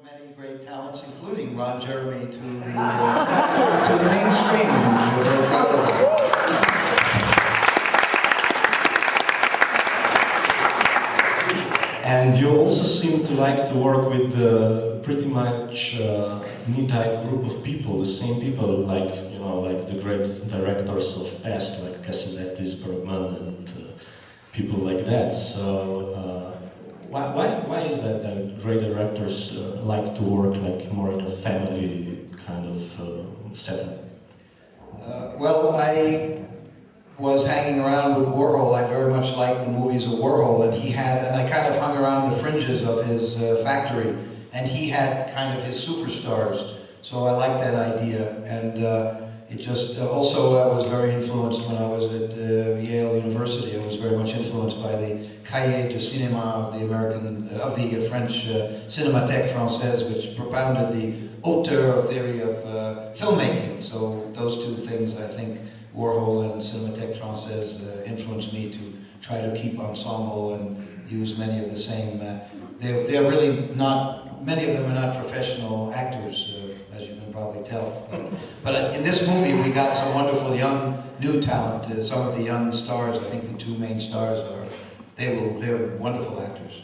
many great talents, including Ron Jeremy, to the mainstream. We're very proud of that. And you also seem to like to work with pretty much neat-type group of people, the same people, like like the great directors of past, like Cassavetes, Bergman, and people like that. So why is that great directors like to work like more in a family kind of setting? Well, I was hanging around with Warhol. I very much liked the movies of Warhol, and I kind of hung around the fringes of his factory, and he had kind of his superstars. So I liked that idea, and it just also I was very influenced when I was at Yale University. I was very much influenced by the Cahiers du Cinéma of the French Cinémathèque Française, which propounded the auteur theory of filmmaking. So those two things, I think, Warhol and Cinémathèque Française influenced me to try to keep ensemble and use many of the same. They're really not. Many of them are not professional actors, as you can probably tell. But in this movie, we got some wonderful young, new talent. Some of the young stars, I think the two main stars they're wonderful actors.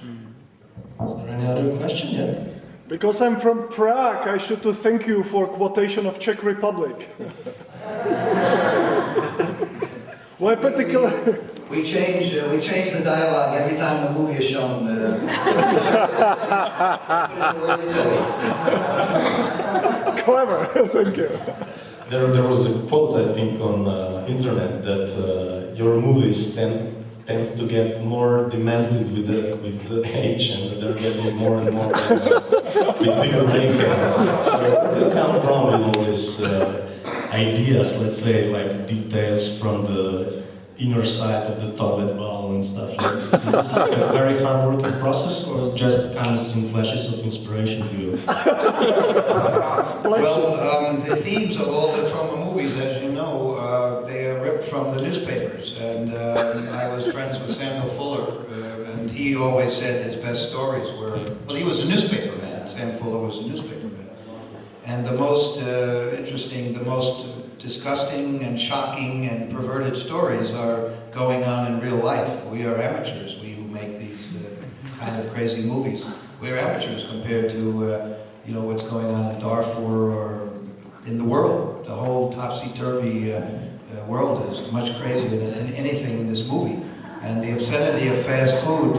Is there any other question? Yeah. Because I'm from Prague, I should thank you for quotation of Czech Republic. Why particular? We change the dialogue every time the movie is shown. Clever, thank you. There was a quote, I think, on internet that your movies tend to get more demented with the age, and they're getting more and more with bigger makeup. So where do you come from with all these ideas, let's say, like details from the inner side of the toilet bowl and stuff like this? Is this like a very hard-working process, or is it just comes in flashes of inspiration to you? Well, the themes of all the Troma movies, as you know, they are ripped from the newspapers. And I was friends with Samuel Fuller, and he always said his best stories were, well, he was a newspaper man. Sam Fuller was a newspaper man. And the most interesting, the most disgusting and shocking and perverted stories are going on in real life. We are amateurs, we who make these kind of crazy movies. We are amateurs compared to what's going on in Darfur or in the world. The whole topsy-turvy world is much crazier than anything in this movie. And the obscenity of fast food,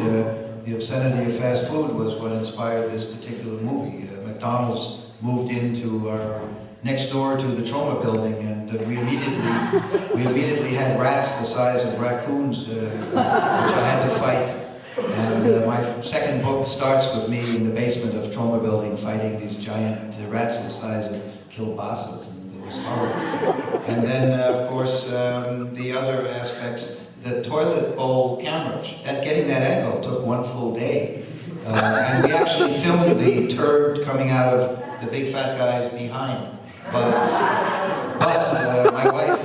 was what inspired this particular movie. McDonald's moved into our next door to the Troma building, and we immediately had rats the size of raccoons, which I had to fight. And my second book starts with me in the basement of Troma building fighting these giant rats the size of kielbasa's, and it was horrible. And then, of course, the other aspects, the toilet bowl camera. Getting that angle took one full day. And we actually filmed the turd coming out of the big fat guys behind. But my wife,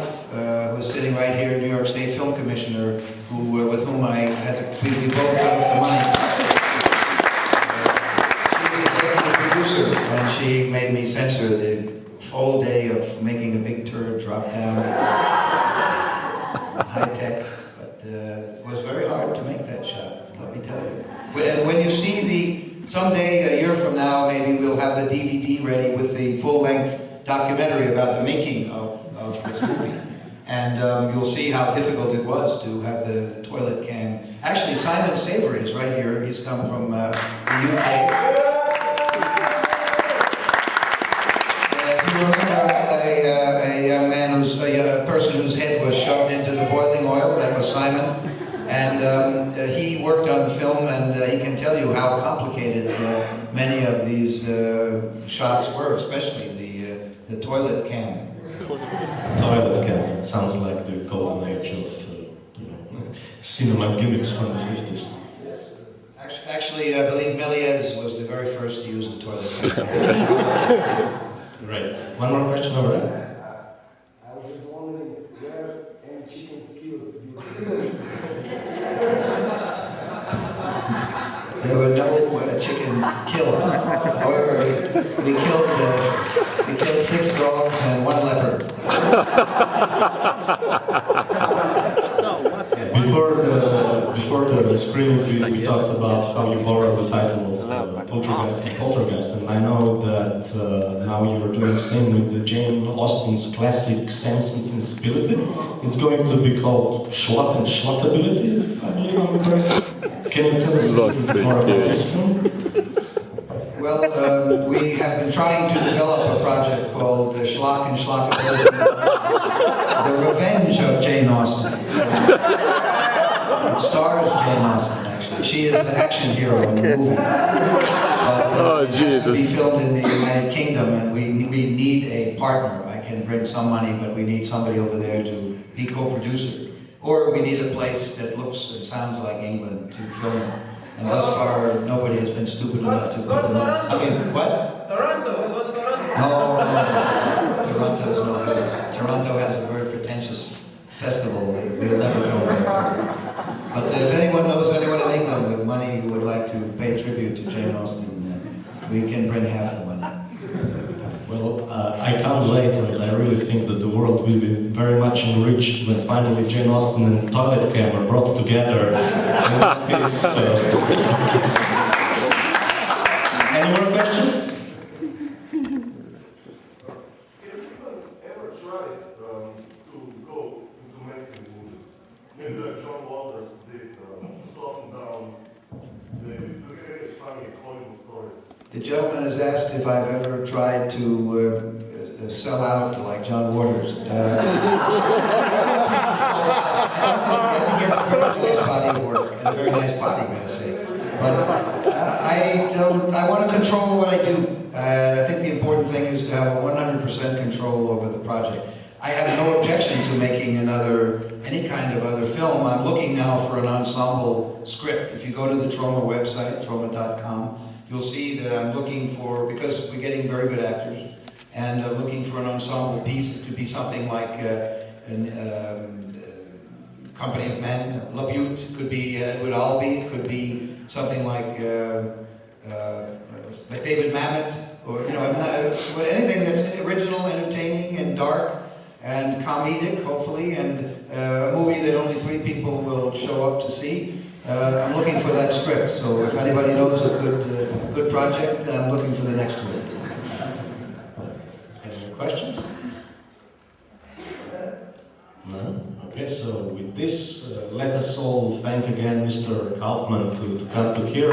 who's sitting right here, New York State Film Commissioner, with whom we both put up the money. She's the executive producer, and she made me censor the whole day of making a big turd drop down. High tech, but it was very hard to make that shot, let me tell you. And when you see someday, a year from now, maybe we'll have the DVD ready with the full-length documentary about the making of this movie. And you'll see how difficult it was to have the toilet can. Actually, Simon Savory is right here. He's come from the UK. If you remember a young man a person whose head was shoved into the boiling oil, that was Simon. And he worked on the film, and he can tell you how complicated many of these shots were, especially the toilet can. Toilet can. It sounds like the golden age of cinema gimmicks from the 50s. Actually, I believe Méliès was the very first to use the toilet can. Right. One more question over there. I was wondering where any chicken skewer There were no chickens killed. However, we killed 6 dogs and 1 leopard. Before the screening, we talked about how you borrowed the title of Poultrygeist, and I know that now you are doing the same with the Jane Austen's classic Sense and Sensibility. It's going to be called Schlock and Schlockability, if I believe I'm correct. Can you tell us a little bit more about this film? Well, we have been trying to develop a project called Schlock and Schlockability, The Revenge of Jane Austen. It stars Jane Austen, actually. She is the action hero in the movie. But it has to be filmed in the United Kingdom, and we need a partner. I can bring some money, but we need somebody over there to be co-producer. Or we need a place that looks and sounds like England to film it. And thus far, nobody has been stupid enough to put them on. I mean, what? Toronto. No, Toronto's no good. Toronto has a very pretentious festival. They'll never film there. But if anyone knows anyone in England with money who would like to pay tribute to Jane Austen, we can bring half the money. Well, I can't wait, and I really think that the world will be very much enriched when finally Jane Austen and Toilet Cam are brought together in one piece. Any more questions? Have you ever tried to go into mainstream movies? Maybe like John Waters did, to soften down, maybe to get any funny Hollywood stories. The gentleman has asked if I've ever tried to sell out like John Waters. I think he has a very nice body of work, and a very nice body, may I say. But I want to control what I do. I think the important thing is to have a 100% control over the project. I have no objection to making any kind of other film. I'm looking now for an ensemble script. If you go to the Troma website, troma.com, you'll see that I'm looking for, because we're getting very good actors, and I'm looking for an ensemble piece. It could be something like Company of Men, Labute, it could be Edward Albee, it could be something like David Mamet, or anything that's original, entertaining, and dark, and comedic, hopefully, and a movie that only 3 people will show up to see. I'm looking for that script, so if anybody knows a good project, I'm looking for the next one. Any more questions? No? Okay, so with this, let us all thank again Mr. Kaufman to come to here.